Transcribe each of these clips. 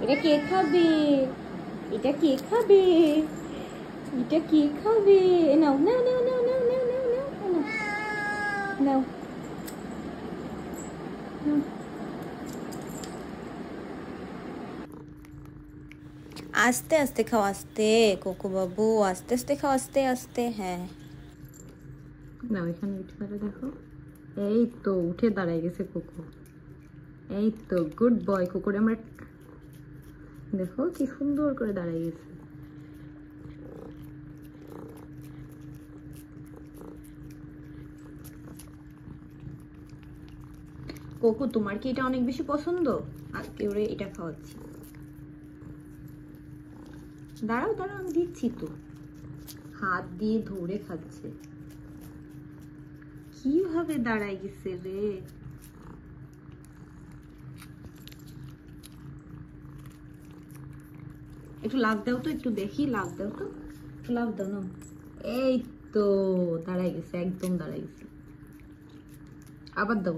এটা কে খাবে? এটা কে খাবে? এটা কে খাবে? নাও নাও নাও নাও নাও নাও নাও নাও নাও নাও। আস্তে আস্তে খাও, আস্তে কোকো বাবু, আস্তে আস্তে খাও, আস্তে আস্তে। হ্যাঁ নাও, এখানে উঠে দাঁড়া, দেখো। এই তো উঠে দাঁড়ায় গেছে কোকো। এই তো গুড বয় কোকোরে আমরা, দেখো কি সুন্দর করে দাঁড়ায় গেছে। কোকো তোমার কি এটা অনেক বেশি পছন্দ? আজকে ওরে এটা খাওয়াচ্ছি। দাঁড়াও দাঁড়াও, আমি দিচ্ছি তো। হাত দিয়ে ধরে খাচ্ছে। কিভাবে দাঁড়ায় গেছে রে। একটু লাভ দাও তো, একটু দেখি, লাভ দাও তো, একটু লাভ দাও না। এই তো দাঁড়ায় গেছে, একদম দাঁড়ায় গেছে। আবার দাও।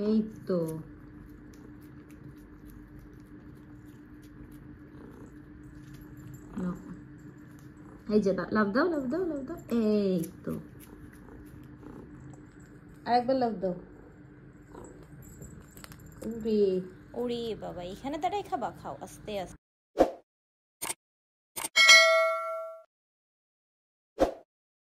এই তো, এই যে লাভ দাও, লাভ দাও, লাভ দাও। এই তো আরেকবার লাভ দাও। ওরে ওরে বাবা, এখানে দাঁড়াই খাবা? খাও আস্তে আস্তে।